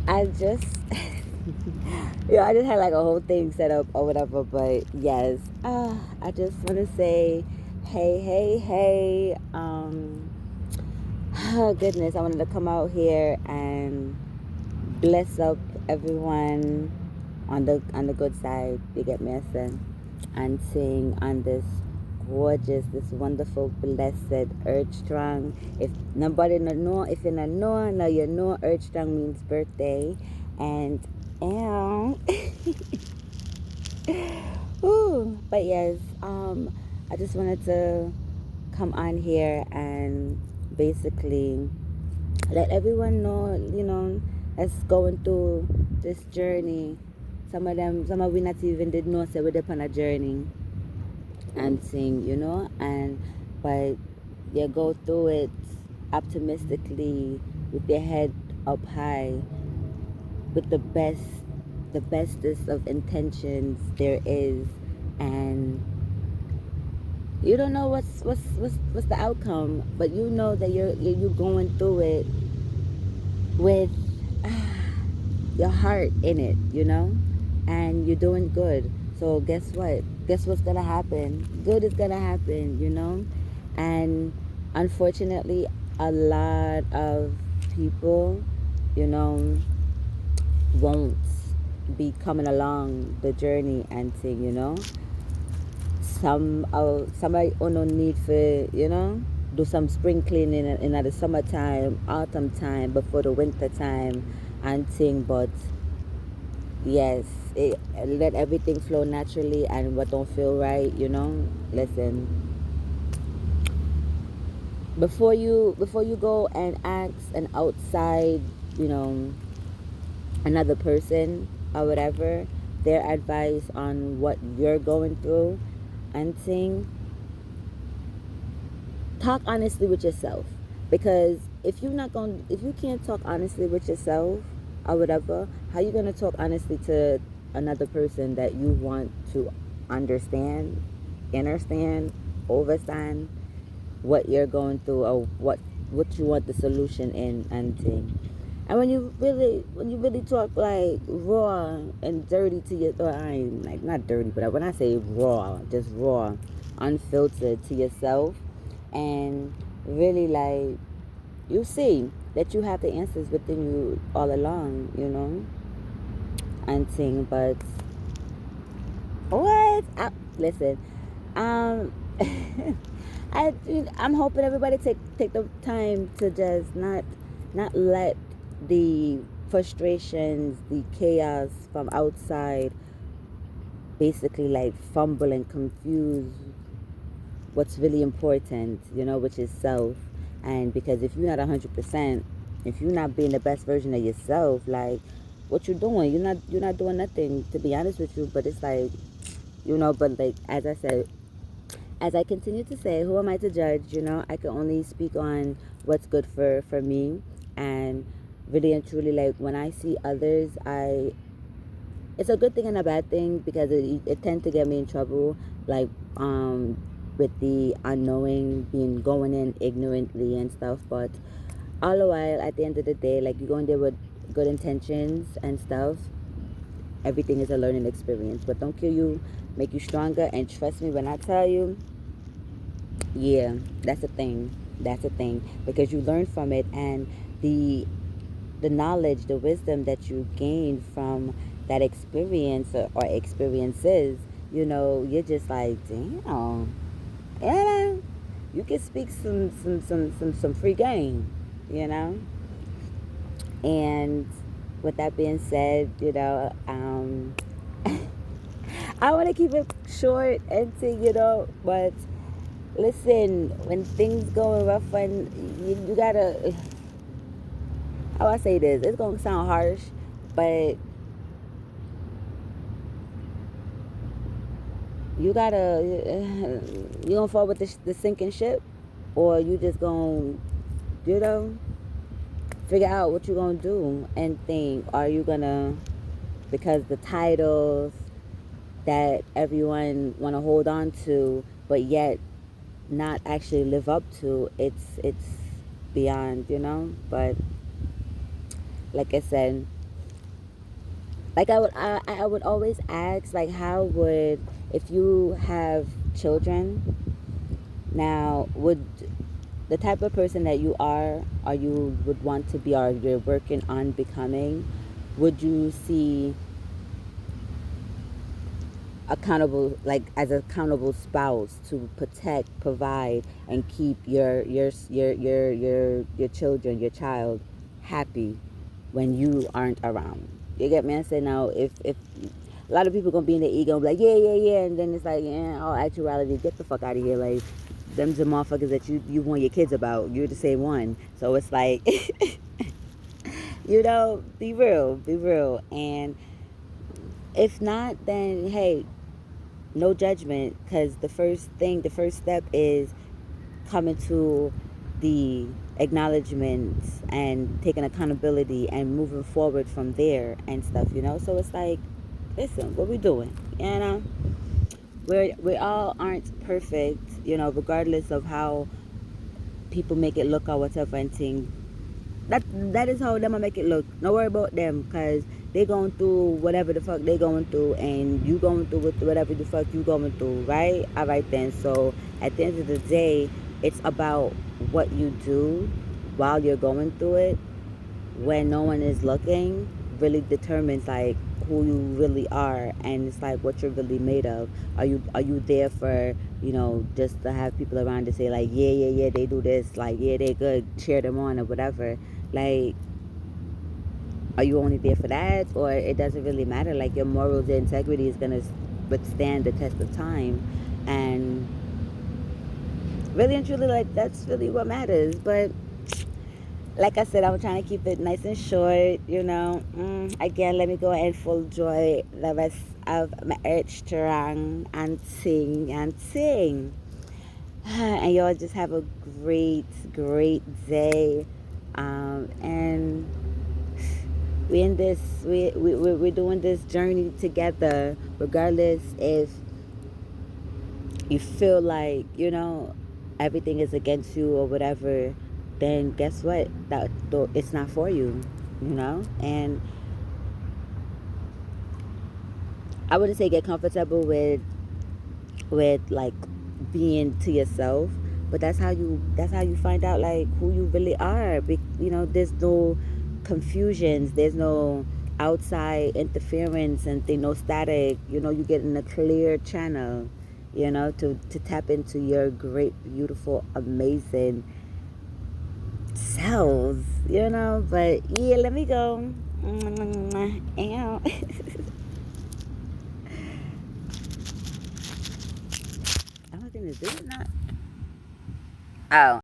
I just, yeah, I just had like a whole thing set up or whatever. But yes, I just want to say, hey, hey, hey. Oh goodness, I wanted to come out here and bless up everyone on the good side. You get me, son, and sing on this gorgeous, this wonderful, blessed Earth Strong. If nobody no know, if you don't know, now you know Earth Strong means birthday, and um, but yes, I just wanted to come on here and basically let everyone know, that's going through this journey. Some of we not even did know, say we're on a journey and sing, and but you go through it optimistically with your head up high, with the bestest of intentions there is, and you don't know what's the outcome, but you know that you're going through it with your heart in it, and you're doing good. So guess what? Guess what's gonna happen? Good is gonna happen, and unfortunately, a lot of people, you know, won't be coming along the journey and saying, some are no need for, do some spring cleaning in the summertime, autumn time, before the winter time and thing, but yes, let everything flow naturally, and what don't feel right, listen, before you go and ask an outside, you know another person or whatever, their advice on what you're going through and thing, talk honestly with yourself, because if you can't talk honestly with yourself or whatever, how you gonna talk honestly to another person that you want to understand, understand, overstand what you're going through, or what you want the solution in and thing. And when you really talk like raw and dirty to your, or I ain't like not dirty, but when I say raw, just raw, unfiltered to yourself, and really like, you see that you have the answers within you all along, and thing. But what? Listen, um, I'm hoping everybody take the time to just not let the frustrations, the chaos from outside, basically like fumble and confuse what's really important, which is self. And because if you're not 100%, if you're not being the best version of yourself, like, what you doing? You're not doing nothing, to be honest with you. But it's like, but like, as I said, as I continue to say, who am I to judge? I can only speak on what's good for me, and really and truly, like, when I see others, it's a good thing and a bad thing, because it tends to get me in trouble, like, with the unknowing, being going in ignorantly and stuff. But all the while, at the end of the day, like, you go in there with good intentions and stuff, everything is a learning experience. But don't kill you, make you stronger. And trust me when I tell you, yeah, that's a thing. That's a thing, because you learn from it, and the the knowledge, the wisdom that you gain from that experience, or experiences, you're just like, damn, yeah, you can speak some free game, you know. And with that being said, I want to keep it short and to, but listen, when things going rough, and you gotta, how I say this, it's gonna sound harsh, but you gotta, you gonna fall with the sinking ship, or you just gonna, you know figure out what you're gonna do and think. Are you gonna, because the titles that everyone want to hold on to, but yet not actually live up to, it's beyond, but like I said, Like I would always ask, like, how would, if you have children now, would the type of person that you are, or you would want to be, or you're working on becoming, would you see accountable, like as an accountable spouse to protect, provide, and keep your children, your child happy when you aren't around? You get me? I say now, if a lot of people gonna be in the ego and be like, yeah, yeah, yeah, and then it's like, yeah, all actuality, get the fuck out of here. Like, them's the motherfuckers that you want your kids about. You're the same one. So it's like, be real, be real. And if not, then hey, no judgment, because the first step is coming to the acknowledgement and taking accountability and moving forward from there and stuff. So it's like, listen, what we doing, we all aren't perfect, regardless of how people make it look or whatever, and thing. That is how them make it look. Don't worry about them, cause they going through whatever the fuck they going through, and you going through with whatever the fuck you going through, right? All right then. So at the end of the day, it's about what you do while you're going through it, when no one is looking, really determines like who you really are, and it's like what you're really made of. Are you there for, just to have people around to say like, yeah, yeah, yeah, they do this, like, yeah, they good, cheer them on or whatever. Like, are you only there for that, or it doesn't really matter? Like, your morals and integrity is gonna withstand the test of time, and really and truly, like, that's really what matters. But like I said, I'm trying to keep it nice and short. Again, let me go and full joy the rest of my earth strong and sing and sing. And y'all just have a great, great day. And we in this, we're doing this journey together, regardless if you feel like, everything is against you or whatever, then guess what? That it's not for you. And I wouldn't say get comfortable with like being to yourself, but that's how you find out like who you really are. There's no confusions, there's no outside interference and no static. You get in a clear channel, to tap into your great, beautiful, amazing selves. But yeah, let me go. Ow. I'm not gonna do it now. Oh,